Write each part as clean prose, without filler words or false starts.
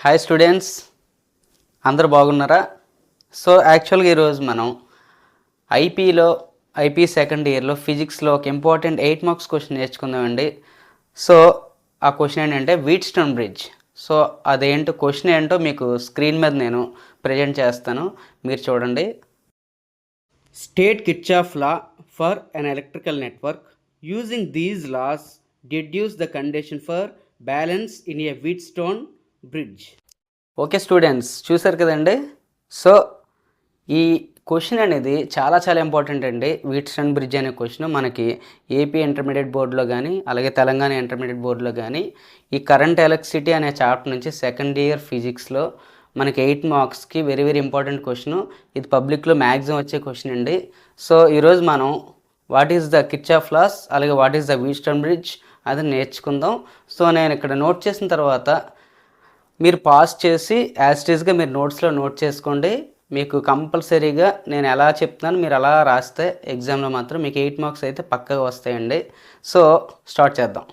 Hi students, అందరు బాగున్నారా? So యాక్చువల్గా ఈరోజు మనం ఐపీ సెకండ్ ఇయర్లో ఫిజిక్స్లో ఒక ఇంపార్టెంట్ 8 మార్క్స్ క్వశ్చన్ నేర్చుకుందామండి. సో ఆ క్వశ్చన్ ఏంటంటే వీట్స్టోన్ బ్రిడ్జ్. సో అదేంటో క్వశ్చన్ ఏంటో మీకు స్క్రీన్ మీద నేను ప్రజెంట్ చేస్తాను, మీరు చూడండి. State Kirchhoff law for an electrical network. Using these laws deduce the condition for balance in a Wheatstone bridge. Okay students, చూసారు కదండి. సో ఈ క్వశ్చన్ అనేది చాలా ఇంపార్టెంట్ అండి. వీట్స్టోన్ బ్రిడ్జ్ అనే క్వశ్చన్ మనకి ఏపీ ఇంటర్మీడియట్ బోర్డులో కానీ అలాగే తెలంగాణ ఇంటర్మీడియట్ బోర్డులో కానీ ఈ కరెంట్ ఎలక్ట్రిసిటీ అనే చాప్టర్ నుంచి సెకండ్ ఇయర్ ఫిజిక్స్లో మనకి 8 మార్క్స్కి వెరీ ఇంపార్టెంట్ క్వశ్చన్. ఇది పబ్లిక్లో మ్యాక్సిమం వచ్చే క్వశ్చన్ అండి. సో ఈరోజు మనం what is the Kirchhoff laws అలాగే what is the Wheatstone bridge అది నేర్చుకుందాం. సో నేను ఇక్కడ నోట్ చేసిన తర్వాత మీరు పాస్ చేసి యాస్టీస్గా మీరు నోట్స్లో నోట్ చేసుకోండి. మీకు కంపల్సరీగా నేను ఎలా చెప్తున్నాను మీరు అలా రాస్తే ఎగ్జామ్లో మాత్రం మీకు 8 మార్క్స్ అయితే పక్కగా వస్తాయండి. సో స్టార్ట్ చేద్దాం.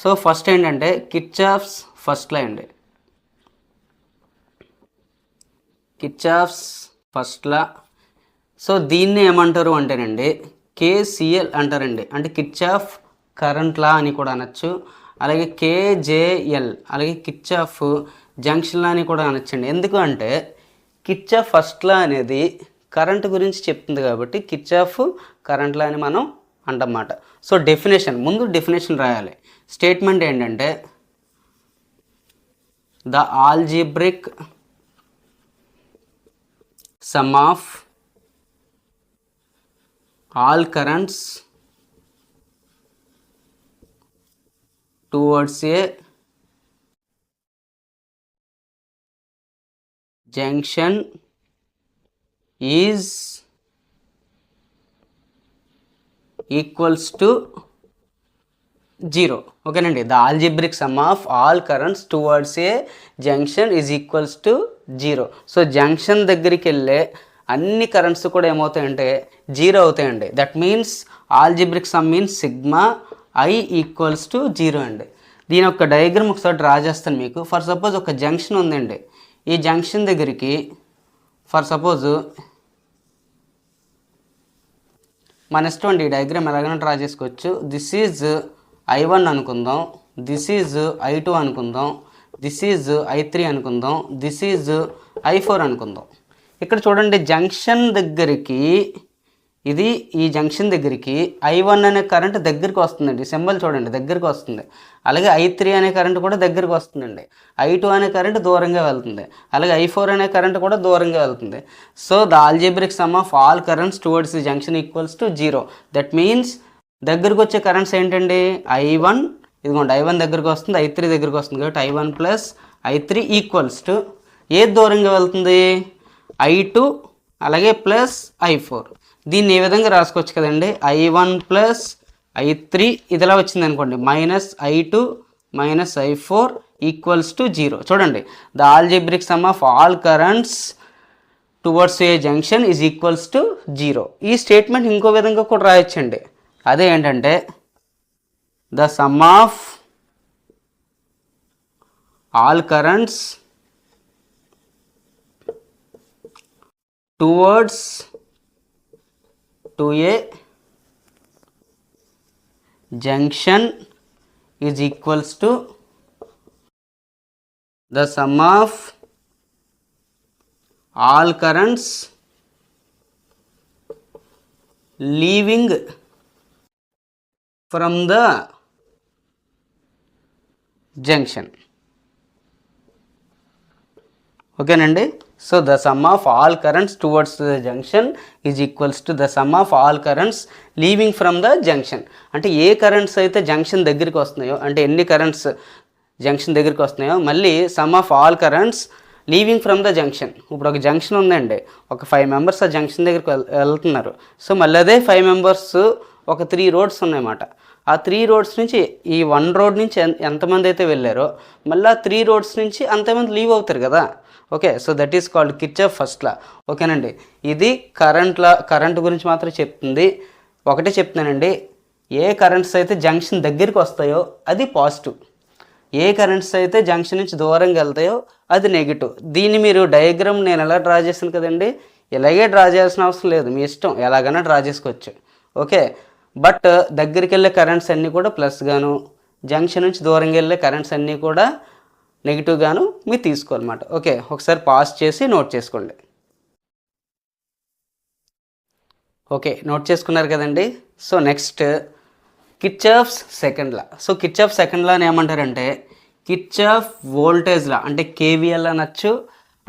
సో ఫస్ట్ ఏంటంటే కిర్చాఫ్స్ ఫస్ట్ లా అండి. కిర్చాఫ్స్ ఫస్ట్ లా. సో దీన్ని ఏమంటారు అంటేనండి కేసిఎల్ అంటారండి, అంటే కిర్చాఫ్ కరెంట్ లా అని కూడా అనొచ్చు. అలాగే కేజేఎల్ అలాగే కిర్చాఫ్ జంక్షన్ లా అని కూడా అనొచ్చండి. ఎందుకు అంటే కిర్చాఫ్ ఫస్ట్ లా అనేది కరెంట్ గురించి చెప్తుంది కాబట్టి కిర్చాఫ్ కరెంట్ లా అని మనం అంటమాట. సో డెఫినేషన్, ముందు డెఫినేషన్ రాయాలి. స్టేట్మెంట్ ఏంటంటే the algebraic some of all currents towards a junction is equals to 0. ఓకేనండి, the algebraic some of all currents towards a junction is equals to 0. So junction దగ్గరికి వెళ్ళే అన్ని currents కూడా ఏమవుతాయంటే 0 అవుతాయండి. That means algebraic some means sigma I equals to 0 అండి. దీని యొక్క diagram ఒకసారి డ్రా చేస్తాను మీకు. ఫర్ సపోజ్ ఒక జంక్షన్ ఉందండి. ఈ జంక్షన్ దగ్గరికి ఫర్ సపోజ్ మన ఇష్టం అండి, ఈ డయాగ్రామ్ ఎలాగైనా డ్రా చేసుకోవచ్చు. దిస్ ఈజ్ I1 అనుకుందాం, దిస్ ఈజ్ I2 అనుకుందాం, దిస్ ఈజ్ I3 అనుకుందాం, దిస్ ఈజ్ I4 అనుకుందాం. ఇక్కడ చూడండి జంక్షన్ దగ్గరికి ఈ జంక్షన్ దగ్గరికి I1 అనే కరెంట్ దగ్గరికి వస్తుందండి. సింబల్ చూడండి దగ్గరికి వస్తుంది. అలాగే I3 అనే కరెంట్ కూడా దగ్గరికి వస్తుందండి. I2 అనే కరెంట్ దూరంగా వెళ్తుంది. అలాగే I4 అనే కరెంట్ కూడా దూరంగా వెళ్తుంది. So the algebraic some of all currents towards the junction equals to 0. That means దగ్గరికి వచ్చే కరెంట్స్ ఏంటండి I1, ఇదిగోండి I1 దగ్గరికి వస్తుంది, I3 దగ్గరికి వస్తుంది కాబట్టి I1 plus I3 equals to ఏది దూరంగా వెళ్తుంది I2 అలాగే ప్లస్ I4. దీన్ని ఏ విధంగా రాసుకోవచ్చు కదండి, I1 ప్లస్ I3 ఇదిలా వచ్చింది అనుకోండి, minus I2 minus I4 equals to 0. చూడండి the algebraic some of all currents towards a junction is equals to 0. ఈ స్టేట్మెంట్ ఇంకో విధంగా కూడా రాయొచ్చండి. అదే ఏంటంటే the sum of all currents towards to a junction is equals to the sum of all currents leaving from the junction. ఓకేనండి. So the sum of all currents towards the junction is equals to the sum of all currents leaving from the junction. అంటే ఏ currents అయితే junction దగ్గరికి వస్తున్నాయో, అంటే ఎన్ని currents junction దగ్గరికి వస్తున్నాయో, మళ్ళీ sum of all currents leaving from the junction. ఇప్పుడు ఒక జంక్షన్ ఉందండి, ఒక 5 మెంబర్స్ ఆ జంక్షన్ దగ్గరికి వెళ్తున్నారు. సో మళ్ళీ అదే 5 మెంబర్స్ ఒక 3 రోడ్స్ ఉన్నాయన్నమాట. ఆ 3 రోడ్స్ నుంచి ఈ 1 రోడ్ నుంచి ఎంతమంది అయితే వెళ్ళారో మళ్ళీ ఆ 3 రోడ్స్ నుంచి అంతమంది లీవ్ అవుతారు కదా. Okay, so that is called Kirchhoff first law. ఓకేనండి, ఇది కరెంట్ గురించి మాత్రం చెప్తుంది. ఒకటే చెప్తున్నానండి, ఏ కరెంట్స్ అయితే జంక్షన్ దగ్గరికి వస్తాయో అది పాజిటివ్, ఏ కరెంట్స్ అయితే జంక్షన్ నుంచి దూరంగా వెళ్తాయో అది నెగిటివ్. దీన్ని మీరు డయాగ్రామ్ నేను ఎలా డ్రా చేశాను కదండి, ఇలాగే డ్రా చేయాల్సిన అవసరం లేదు, మీ ఇష్టం ఎలాగైనా డ్రా చేసుకోవచ్చు. ఓకే, బట్ దగ్గరికి వెళ్ళే కరెంట్స్ అన్నీ కూడా ప్లస్ గాను, జంక్షన్ నుంచి దూరంగా వెళ్ళే కరెంట్స్ అన్నీ కూడా నెగిటివ్ గాను మీరు తీసుకోవాలన్నమాట. ఓకే, ఒకసారి పాస్ చేసి నోట్ చేసుకోండి. ఓకే, నోట్ చేసుకున్నారు కదండి. సో నెక్స్ట్ కిర్చాఫ్స్ సెకండ్ లా. సో కిర్చాఫ్ సెకండ్ లా అని ఏమంటారంటే కిర్చాఫ్ వోల్టేజ్ లా, అంటే కేవీఎల్ అనొచ్చు,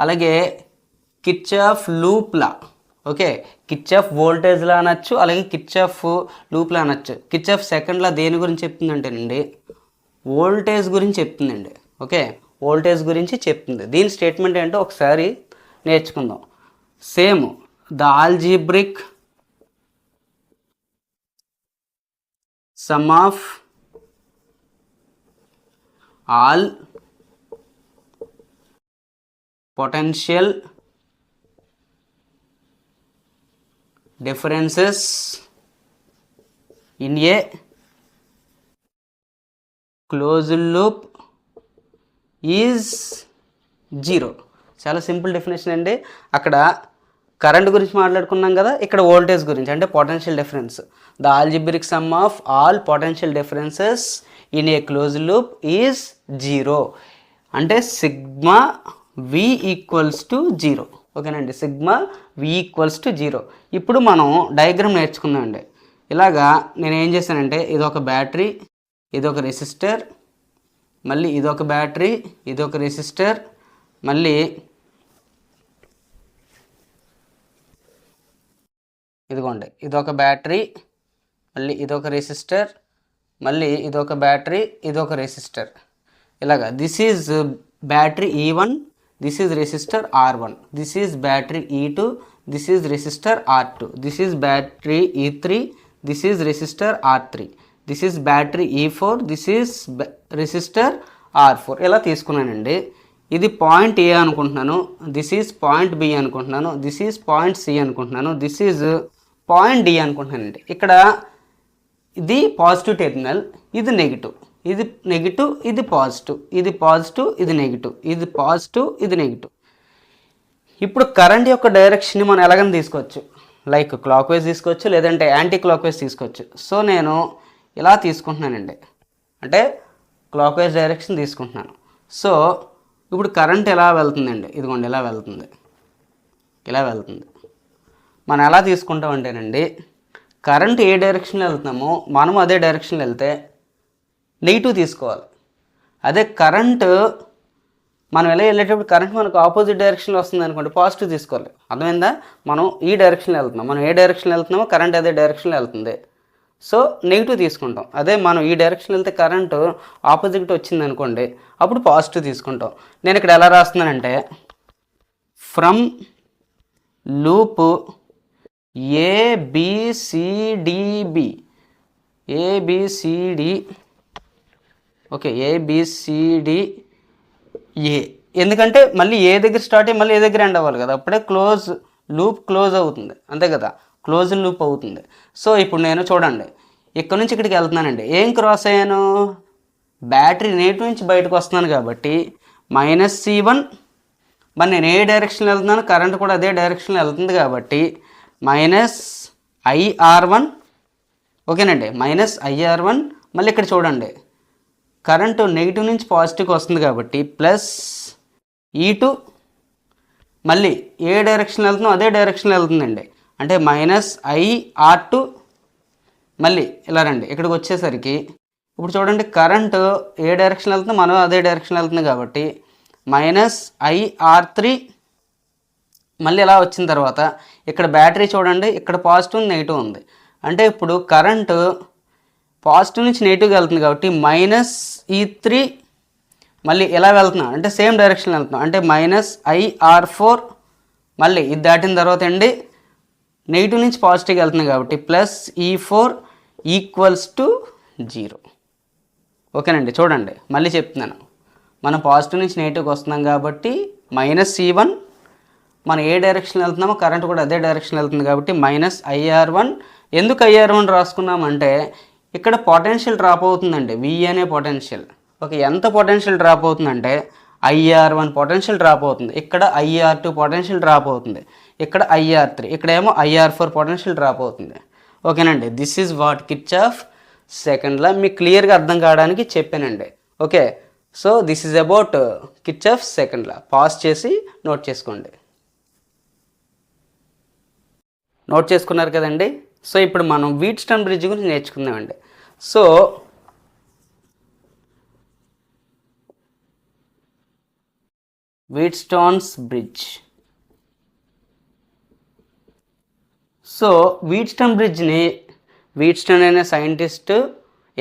అలాగే కిర్చాఫ్ లూప్ లా. ఓకే, కిర్చాఫ్ వోల్టేజ్ లా అనొచ్చు, అలాగే కిర్చాఫ్ లూప్ లా అనొచ్చు. కిర్చాఫ్ సెకండ్ లా దేని గురించి చెప్తుందంటేనండి వోల్టేజ్ గురించి చెప్తుందండి. ఓకే, వోల్టేజ్ గురించి చెప్తుంది. దీని స్టేట్మెంట్ ఏంటో ఒకసారి నేర్చుకుందాం. Same the algebraic sum of all potential differences in a closed loop is 0. చాలా సింపుల్ డెఫినేషన్ అండి. అక్కడ కరెంట్ గురించి మాట్లాడుకున్నాం కదా, ఇక్కడ వోల్టేజ్ గురించి అంటే potential difference. The algebraic some of all potential differences in a close loop is 0. అంటే సిగ్మా వి ఈక్వల్స్ టు 0. ఓకేనండి, సిగ్మా వి ఈక్వల్స్ టు 0. ఇప్పుడు మనం డయాగ్రామ్ నేర్చుకుందామండి. ఇలాగా నేను ఏం చేశానంటే ఇదొక బ్యాటరీ, ఇదొక రెసిస్టర్, మళ్ళీ ఇదొక బ్యాటరీ, ఇదొక రెసిస్టర్, మళ్ళీ ఇదిగోండి ఇదొక బ్యాటరీ, మళ్ళీ ఇదొక రెసిస్టర్, మళ్ళీ ఇదొక బ్యాటరీ, ఇదొక రెసిస్టర్. ఇలాగా this is battery E1, this is resistor R1, this is battery E2, this is resistor R2, this is battery E3, this is resistor R3, this is battery E4, this is resistor R4. ఇలా తీసుకున్నానండి. ఇది point ఏ అనుకుంటున్నాను, this is point B అనుకుంటున్నాను, this is point C అనుకుంటున్నాను, this is point D అనుకుంటున్నానండి. ఇక్కడ ఇది positive terminal, ఇది నెగిటివ్, ఇది నెగిటివ్, ఇది పాజిటివ్, ఇది పాజిటివ్, ఇది నెగిటివ్, ఇది పాజిటివ్, ఇది నెగిటివ్. ఇప్పుడు కరెంట్ యొక్క డైరెక్షన్ని మనం ఎలాగైనా తీసుకోవచ్చు, లైక్ క్లాక్ వైజ్ తీసుకోవచ్చు, లేదంటే యాంటీ క్లాక్ వైజ్ తీసుకోవచ్చు. సో నేను ఇలా తీసుకుంటున్నానండి, అంటే క్లాక్ వైజ్ డైరెక్షన్ తీసుకుంటున్నాను. సో ఇప్పుడు కరెంట్ ఎలా వెళ్తుందండి, ఇదిగోండి ఇలా వెళ్తుంది, ఇలా వెళ్తుంది. మనం ఎలా తీసుకుంటామంటేనండి కరెంట్ ఏ డైరెక్షన్లో వెళ్తున్నామో మనం అదే డైరెక్షన్లో వెళ్తే నెగిటివ్ తీసుకోవాలి. అదే కరెంటు మనం ఎలా వెళ్ళేటప్పుడు కరెంట్ మనకు ఆపోజిట్ డైరెక్షన్లో వస్తుంది అనుకోండి, పాజిటివ్ తీసుకోవాలి. అర్థమైందా? మనం ఈ డైరెక్షన్లో వెళ్తున్నాం, మనం ఏ డైరెక్షన్లో వెళ్తున్నామో కరెంట్ అదే డైరెక్షన్లో వెళ్తుంది, సో నెగిటివ్ తీసుకుంటాం. అదే మనం ఈ డైరెక్షన్ వెళ్తే కరెంటు ఆపోజిట్ వచ్చింది అనుకోండి, అప్పుడు పాజిటివ్ తీసుకుంటాం. నేను ఇక్కడ ఎలా రాస్తున్నానంటే from loop ABCDB, ABCD, okay ABCD A, ఎందుకంటే మళ్ళీ ఏ దగ్గర స్టార్ట్ అయ్యి మళ్ళీ ఏ దగ్గర ఎండ్ అవ్వాలి కదా, అప్పుడే క్లోజ్ లూప్ క్లోజ్ అవుతుంది, అంతే కదా, క్లోజ్ లూప్ అవుతుంది. సో ఇప్పుడు నేను చూడండి ఇక్కడ నుంచి ఇక్కడికి వెళ్తున్నానండి, ఏం క్రాస్ అయ్యాను, బ్యాటరీ నెగిటివ్ నుంచి బయటకు వస్తున్నాను కాబట్టి -C1, మరి నేను ఏ డైరెక్షన్లో వెళ్తున్నాను కరెంట్ కూడా అదే డైరెక్షన్లో వెళ్తుంది కాబట్టి -IR1, ఓకేనండి, -IR1. మళ్ళీ ఇక్కడ చూడండి కరెంటు నెగిటివ్ నుంచి పాజిటివ్కి వస్తుంది కాబట్టి +E2, మళ్ళీ ఏ డైరెక్షన్లో వెళ్తుందో అదే డైరెక్షన్లో వెళ్తుందండి, అంటే -IR2. మళ్ళీ ఇలా రండి ఇక్కడికి వచ్చేసరికి ఇప్పుడు చూడండి కరెంటు ఏ డైరెక్షన్ వెళ్తుందో మనం అదే డైరెక్షన్ వెళ్తుంది కాబట్టి -IR3. మళ్ళీ ఇలా వచ్చిన తర్వాత ఇక్కడ బ్యాటరీ చూడండి, ఇక్కడ పాజిటివ్ నెగిటివ్ ఉంది, అంటే ఇప్పుడు కరెంటు పాజిటివ్ నుంచి నెగిటివ్గా వెళ్తుంది కాబట్టి -E3. మళ్ళీ ఎలా వెళ్తున్నాం అంటే సేమ్ డైరెక్షన్లో వెళ్తున్నాం, అంటే -IR4. మళ్ళీ ఇది దాటిన తర్వాత అండి నెగిటివ్ నుంచి పాజిటివ్గా వెళ్తుంది కాబట్టి +E4 = 0. ఓకేనండి, చూడండి మళ్ళీ చెప్తున్నాను, మనం పాజిటివ్ నుంచి నెగిటివ్కి వస్తున్నాం కాబట్టి -C1, మనం ఏ డైరెక్షన్ వెళ్తున్నామో కరెంట్ కూడా అదే డైరెక్షన్ వెళ్తుంది కాబట్టి -IR1. ఎందుకు IR1 రాసుకున్నామంటే ఇక్కడ పొటెన్షియల్ డ్రాప్ అవుతుందండి, V అనే పొటెన్షియల్. ఓకే, ఎంత పొటెన్షియల్ డ్రాప్ అవుతుందంటే IR1 పొటెన్షియల్ డ్రాప్ అవుతుంది, ఇక్కడ IR2 పొటెన్షియల్ డ్రాప్ అవుతుంది, ఇక్కడ IR3, ఇక్కడేమో IR4 పొటెన్షియల్ డ్రాప్ అవుతుంది. ఓకేనండి, this is what Kirchhoff second law. మీకు క్లియర్గా అర్థం కావడానికి చెప్పానండి. Okay, so this is about Kirchhoff second law. Pause చేసి నోట్ చేసుకోండి. నోట్ చేసుకున్నారు కదండి. సో ఇప్పుడు మనం వీట్స్టోన్ బ్రిడ్జ్ గురించి నేర్చుకుందామండి. So Wheatstone's bridge. So Wheatstone బ్రిడ్జ్ని వీట్స్టోన్ అనే సైంటిస్ట్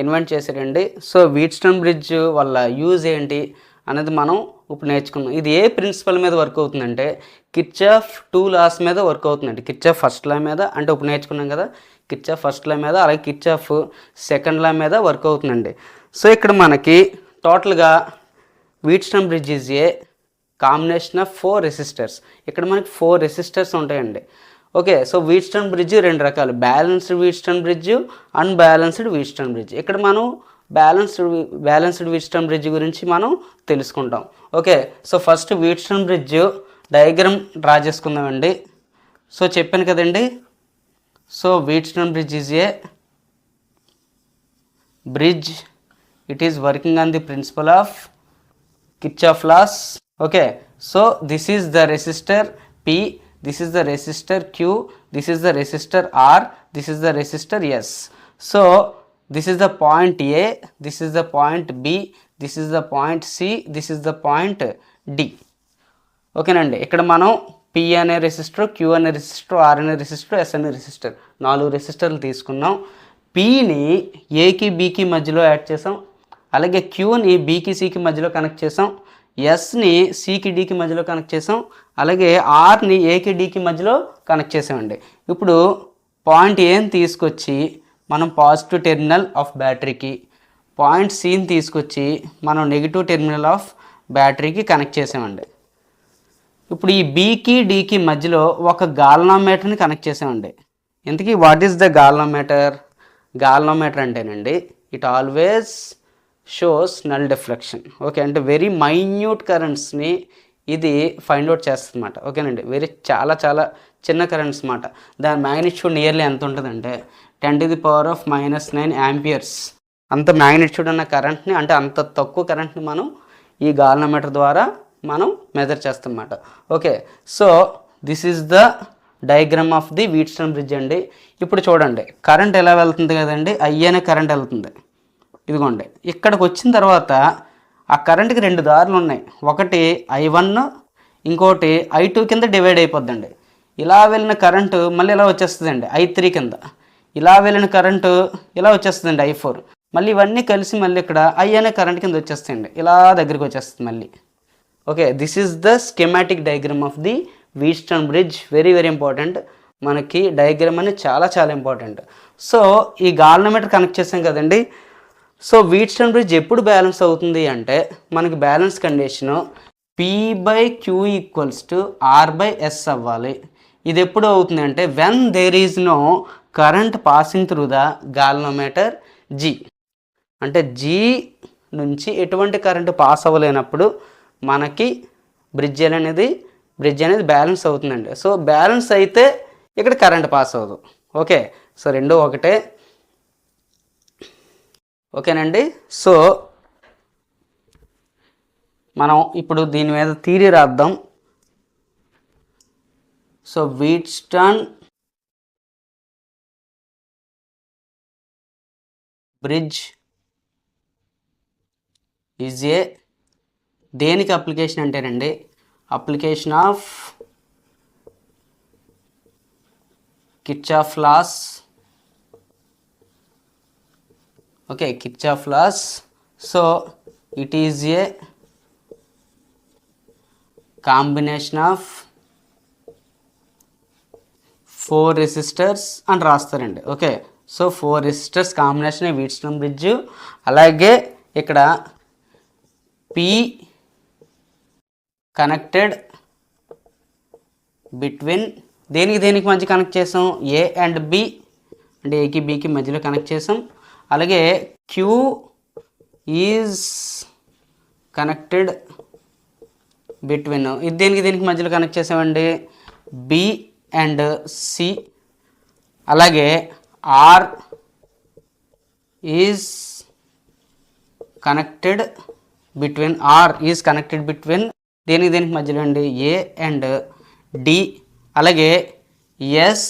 ఇన్వెంట్ చేశారండి. సో వీట్స్టోన్ బ్రిడ్జ్ వల్ల యూజ్ ఏంటి అనేది మనం ఇప్పుడు నేర్చుకున్నాం. ఇది ఏ ప్రిన్సిపల్ మీద వర్క్ అవుతుందంటే కిర్చాఫ్ 2 లాస్ మీద వర్క్ అవుతుందండి. కిర్చాఫ్ ఫస్ట్ లా మీద, అంటే ఇప్పుడు నేర్చుకున్నాం కదా, కిర్చాఫ్ ఫస్ట్ లా మీద, అలాగే కిర్చాఫ్ సెకండ్ లా మీద వర్క్ అవుతుందండి. సో ఇక్కడ మనకి టోటల్గా Wheatstone bridge is a combination of 4 resistors. ఇక్కడ మనకి 4 రెసిస్టర్స్ ఉంటాయండి. ఓకే, సో వీట్స్టోన్ బ్రిడ్జ్ 2 రకాలు, balanced Wheatstone bridge, unbalanced Wheatstone bridge. ఇక్కడ మనం బ్యాలెన్స్డ్ వీట్స్టోన్ బ్రిడ్జ్ గురించి మనం తెలుసుకుంటాం. Okay, so first Wheatstone bridge diagram draw చేసుకుందామండి. సో చెప్పాను కదండి, so Wheatstone bridge is a bridge, it is working on the principle of Kirchhoff laws. Okay, so this is the resistor P, this is the resistor Q, this is the resistor R, this is the resistor S. So this is the point A, this is the point B, this is the point C, this is the point D. ఓకేనండి, ఇక్కడ మనం P అనే resistor, Q అనే resistor, R అనే resistor, S అనే resistor, 4 రెసిస్టర్లు తీసుకున్నాం. Pని ఏకి బీకి మధ్యలో యాడ్ చేసాం, అలాగే Qని బీకి సికి మధ్యలో కనెక్ట్ చేసాం, ఎస్ని సికి డికి మధ్యలో కనెక్ట్ చేసాం, అలాగే ఆర్ని ఏకి డికి మధ్యలో కనెక్ట్ చేసామండి. ఇప్పుడు పాయింట్ ఏని తీసుకొచ్చి మనం పాజిటివ్ టెర్మినల్ ఆఫ్ బ్యాటరీకి, పాయింట్ సిని తీసుకొచ్చి మనం నెగిటివ్ టెర్మినల్ ఆఫ్ బ్యాటరీకి కనెక్ట్ చేసామండి. ఇప్పుడు ఈ బీకి డికి మధ్యలో ఒక గాల్వనోమీటర్ని కనెక్ట్ చేసామండి. ఇంతకీ what is the galvanometer? Galvanometer అంటేనండి it always shows null deflection. Okay, అంటే వెరీ మైన్యూట్ కరెంట్స్ని ఇది ఫైండ్ అవుట్ చేస్తుంది అన్నమాట. ఓకేనండి, చాలా చాలా చిన్న కరెంట్స్ అన్నమాట. దాని మ్యాగ్నిట్యూడ్ నియర్లీ ఎంత ఉంటుందంటే 10⁻⁻⁹ యాంపియర్స్. అంత మ్యాగ్నిట్యూడ్ ఉన్న కరెంట్ని, అంటే అంత తక్కువ కరెంట్ని మనం ఈ గాల్వనోమీటర్ ద్వారా మనం మెజర్ చేస్తాం అన్నమాట. Okay, so this is the diagram of the Wheatstone bridge అండి. ఇప్పుడు చూడండి, కరెంట్ ఎలా వెళ్తుంది కదండి, I అనే కరెంట్ వెళ్తుంది. ఇదిగోండి, ఇక్కడికి వచ్చిన తర్వాత ఆ కరెంట్కి 2 దారులు ఉన్నాయి. ఒకటి I1, ఇంకోటి I2 కింద డివైడ్ అయిపోద్దండి. ఇలా వెళ్ళిన కరెంటు మళ్ళీ ఇలా వచ్చేస్తుందండి I3 కింద, ఇలా వెళ్ళిన కరెంటు ఇలా వచ్చేస్తుందండి I4, మళ్ళీ ఇవన్నీ కలిసి మళ్ళీ ఇక్కడ I అనే కరెంట్ కింద వచ్చేస్తాయండి, ఇలా దగ్గరికి వచ్చేస్తుంది మళ్ళీ. Okay, this is the schematic diagram of the Wheatstone bridge. Very very important, మనకి డయాగ్రామ్ అనేది చాలా చాలా ఇంపార్టెంట్. సో ఈ గాల్వనోమీటర్ కనెక్ట్ చేసాం కదండి. సో వీట్స్టోన్ బ్రిడ్జ్ ఎప్పుడు బ్యాలెన్స్ అవుతుంది అంటే మనకి బ్యాలెన్స్ కండిషను P/Q = R/S అవ్వాలి. ఇది ఎప్పుడు అవుతుంది అంటే when there is no current passing through the galvanometer G. అంటే G నుంచి ఎటువంటి కరెంటు పాస్ అవ్వలేనప్పుడు మనకి బ్రిడ్జ్ అనేది బ్యాలెన్స్ అవుతుందండి. సో బ్యాలెన్స్ అయితే ఇక్కడ కరెంట్ పాస్ అవ్వదు. ఓకే, సో రెండు ఒకటే. ఓకేనండి, సో మనం ఇప్పుడు దీని మీద థియరీ రాద్దాం. So Wheatstone bridge is a దేనికి అప్లికేషన్ అంటేనండి, application of Kirchhoff laws. Okay, Kirchhoff laws. So it is a combination of 4 resistors అని రాస్తారండి. Okay, so 4 resistors combination Wheatstone bridge. అలాగే ఇక్కడ P కనెక్టెడ్ బిట్వీన్ దేనికి మధ్య కనెక్ట్ చేసాం, A అండ్ B, అంటే ఏకి బీకి మధ్యలో కనెక్ట్ చేసాం. అలాగే Q ఈజ్ కనెక్టెడ్ బిట్వీన్, ఇది దీనికి మధ్యలో కనెక్ట్ చేసామండి, బి అండ్ సి. అలాగే R is connected between, R is connected between దీనికి మధ్యలో అండి ఏ అండ్ డి. అలాగే ఎస్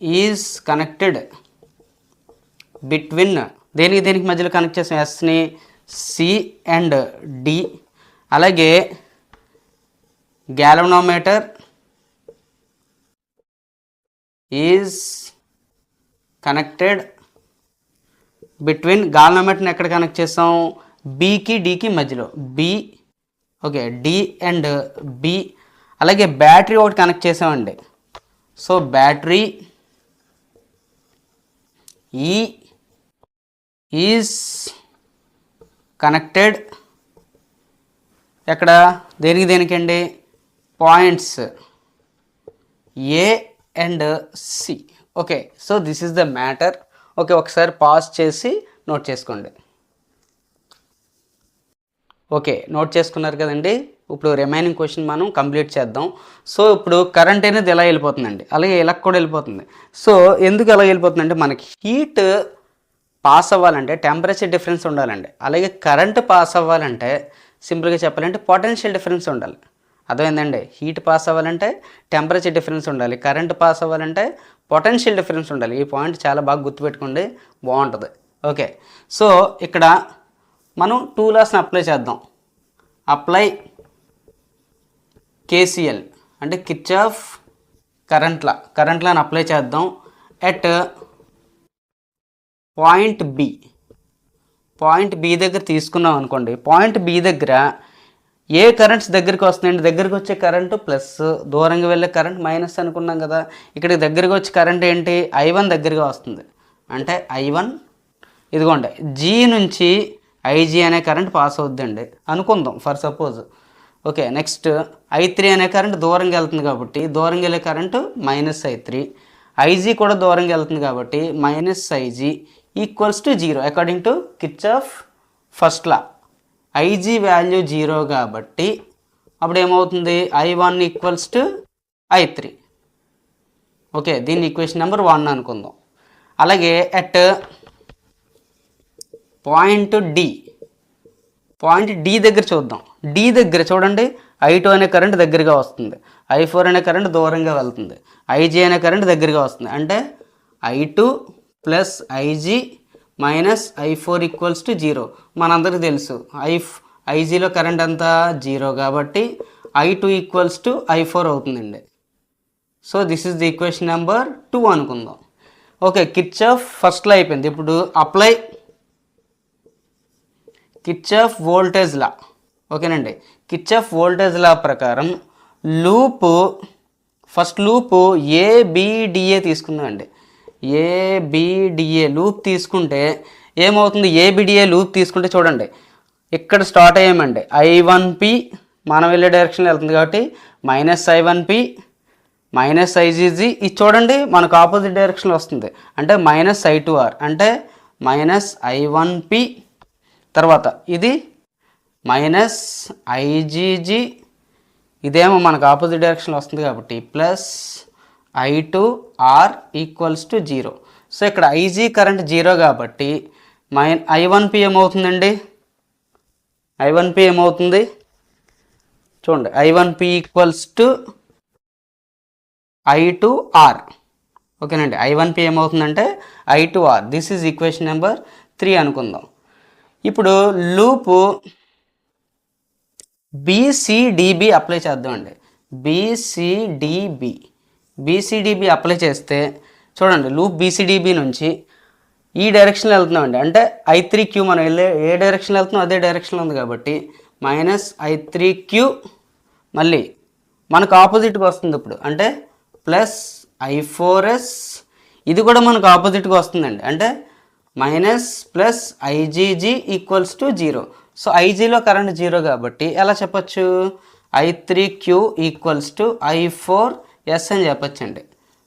ఈజ్ కనెక్టెడ్ బిట్వీన్ దీనికి మధ్యలో కనెక్ట్ చేసాం ఎస్ని, సి అండ్ డి. అలాగే గ్యాల్వనోమీటర్ ఈజ్ కనెక్టెడ్ బిట్వీన్, గాల్వనోమీటర్ని ఎక్కడ కనెక్ట్ చేసాం, బికి డికి మధ్యలో, B okay D and B. అలాగే బ్యాటరీ ఒకటి కనెక్ట్ చేసామండి. So battery E is connected ఎక్కడ దేనికండి, points A and C. Okay, so this is the matter. Okay, ఒకసారి పాజ్ చేసి నోట్ చేసుకోండి. ఓకే, నోట్ చేసుకున్నారు కదండి. ఇప్పుడు రిమైనింగ్ క్వశ్చన్ మనం కంప్లీట్ చేద్దాం. సో ఇప్పుడు కరెంట్ అనేది ఎలా వెళ్ళిపోతుందండి, అలాగే ఇలా కూడా వెళ్ళిపోతుంది. సో ఎందుకు ఎలా వెళ్ళిపోతుందంటే మనకి హీట్ పాస్ అవ్వాలంటే టెంపరేచర్ డిఫరెన్స్ ఉండాలండి. అలాగే కరెంట్ పాస్ అవ్వాలంటే సింపుల్గా చెప్పాలంటే పొటెన్షియల్ డిఫరెన్స్ ఉండాలి. అర్థమైందండి, హీట్ పాస్ అవ్వాలంటే టెంపరేచర్ డిఫరెన్స్ ఉండాలి, కరెంట్ పాస్ అవ్వాలంటే పొటెన్షియల్ డిఫరెన్స్ ఉండాలి. ఈ పాయింట్ చాలా బాగా గుర్తుపెట్టుకోండి, బాగుంటుంది. ఓకే, సో ఇక్కడ మనం 2 లాస్ని అప్లై చేద్దాం. అప్లై కేసిఎల్ అంటే కిర్చాఫ్ కరెంట్ లాని అప్లై చేద్దాం ఎట్ పాయింట్ బి దగ్గర తీసుకున్నాం అనుకోండి. పాయింట్ బి దగ్గర ఏ కరెంట్స్ దగ్గరికి వస్తున్నాయండి, దగ్గరికి వచ్చే కరెంటు ప్లస్, దూరంగా వెళ్ళే కరెంట్ మైనస్ అనుకున్నాం కదా. ఇక్కడికి దగ్గరికి వచ్చే కరెంట్ ఏంటి, I1 దగ్గరగా వస్తుంది. అంటే I1 ఇదిగోండి జీ నుంచి ఐజీ అనే కరెంట్ పాస్ అవుద్దండి అనుకుందాం for suppose. Okay, next I3 అనే కరెంట్ దూరంగా వెళ్తుంది కాబట్టి దూరంగా వెళ్ళే కరెంటు -I3, ఐజీ కూడా దూరంగా వెళ్తుంది కాబట్టి -IG equals to 0 according to Kirchhoff first law. IG value 0 కాబట్టి అప్పుడు ఏమవుతుంది, I1 equals to I3. Okay, దీన్ని ఈక్వేషన్ నెంబర్ 1 అనుకుందాం. అలాగే అట్ పాయింట్ డి దగ్గర చూద్దాం. డి దగ్గర చూడండి I2 అనే కరెంట్ దగ్గరగా వస్తుంది, I4 అనే కరెంట్ దూరంగా వెళ్తుంది, ఐజీ అనే కరెంట్ దగ్గరగా వస్తుంది. అంటే I2 plus IG minus I4 equals to 0. మనందరికీ తెలుసు ఐజీలో కరెంట్ అంతా 0 కాబట్టి I2 ఈక్వల్స్ టు I4 అవుతుందండి. So this is the equation number 2 అనుకుందాం. ఓకే, కిర్చాఫ్ ఫస్ట్లో అయిపోయింది. ఇప్పుడు అప్లై కిర్చాఫ్ వోల్టేజ్ లా. ఓకేనండి, కిర్చాఫ్ వోల్టేజ్ లా ప్రకారం ఫస్ట్ లూపు ఏబిడిఏ తీసుకుందామండి. ఏబిడిఏ లూప్ తీసుకుంటే ఏమవుతుంది, ఏబిడిఏ లూప్ తీసుకుంటే చూడండి ఇక్కడ స్టార్ట్ అయ్యామండి. I1P మనం వెళ్ళే డైరెక్షన్లో వెళ్తుంది కాబట్టి -I1P -IGG. ఇది చూడండి మనకు ఆపోజిట్ డైరెక్షన్లో వస్తుంది అంటే -I2R అంటే -I1P. తర్వాత ఇది -IGG, ఇదేమో మనకు ఆపోజిట్ డైరెక్షన్లో వస్తుంది కాబట్టి +I2R ఈక్వల్స్ టు 0. సో ఇక్కడ ఐజీ కరెంట్ 0 కాబట్టి I1P ఏమవుతుందండి, I1P ఏమవుతుంది చూడండి, I1P ఈక్వల్స్ టు I2R. ఓకేనండి, I1P ఏమవుతుందంటే I2R. This is equation number 3 అనుకుందాం. ఇప్పుడు లూపు BCDB అప్లై చేద్దామండి. BCDB అప్లై చేస్తే చూడండి లూప్ BCDB నుంచి ఈ డైరెక్షన్లో వెళ్తున్నామండి. అంటే I3Q మనం వెళ్ళే ఏ డైరెక్షన్లో వెళ్తున్నాం అదే డైరెక్షన్లో ఉంది కాబట్టి -I3Q మళ్ళీ మనకు ఆపోజిట్గా వస్తుంది ఇప్పుడు అంటే +I4S, ఇది కూడా మనకు ఆపోజిట్గా వస్తుందండి అంటే -+IGG ఈక్వల్స్ టు 0. సో ఐజీలో కరెంట్ 0 కాబట్టి ఎలా చెప్పచ్చు, I3Q ఈక్వల్స్ టు I4S అని చెప్పచ్చండి.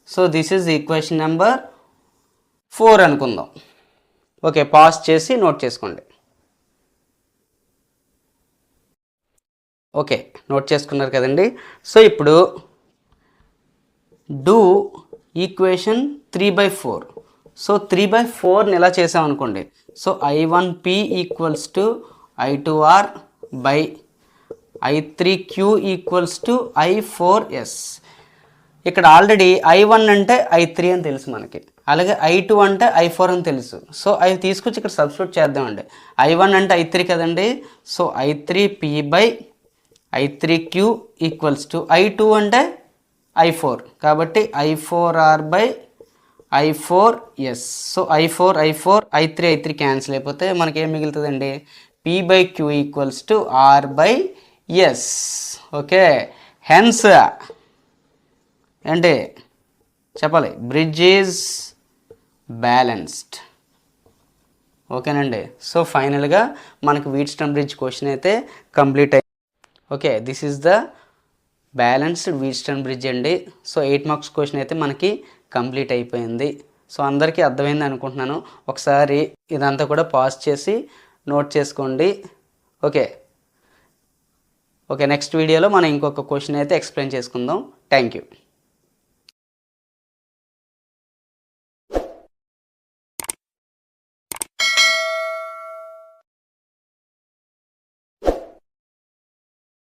So this is equation number 4 అనుకుందాం. ఓకే, పాజ్ చేసి నోట్ చేసుకోండి. ఓకే, నోట్ చేసుకున్నారు కదండి. సో ఇప్పుడు డూ ఈక్వేషన్ 3/4. సో 3/4ని ఎలా చేసామనుకోండి. So I1P equals to I2R by I3Q equals to I4S. ఇక్కడ ఆల్రెడీ I1 అంటే I3 అని తెలుసు మనకి, అలాగే I2 అంటే I4 అని తెలుసు. సో అవి తీసుకొచ్చి ఇక్కడ సబ్స్టిట్యూట్ చేద్దామండి. I1 అంటే I3 కదండి. So I3P by I3Q equals to I2 అంటే I4 కాబట్టి I4R by I4S. So I4 I3 cancel అయిపోతే మనకి ఏం మిగులుతుందండి, P/Q equals to R/S. Okay, hence అంటే చెప్పాలి, బ్రిడ్జ్ ఈజ్ బ్యాలెన్స్డ్. ఓకేనండి. సో ఫైనల్గా మనకు వీట్స్టోన్ బ్రిడ్జ్ క్వశ్చన్ అయితే కంప్లీట్ అయ్యింది. Okay, this is the balanced Wheatstone bridge అండి. సో 8 మార్క్స్ క్వశ్చన్ అయితే మనకి కంప్లీట్ అయిపోయింది. సో అందరికీ అర్థమైంది అనుకుంటున్నాను. ఒకసారి ఇదంతా కూడా పాజ్ చేసి నోట్ చేసుకోండి. ఓకే, నెక్స్ట్ వీడియోలో మనం ఇంకొక క్వశ్చన్ అయితే ఎక్స్ప్లెయిన్ చేసుకుందాం. Thank you.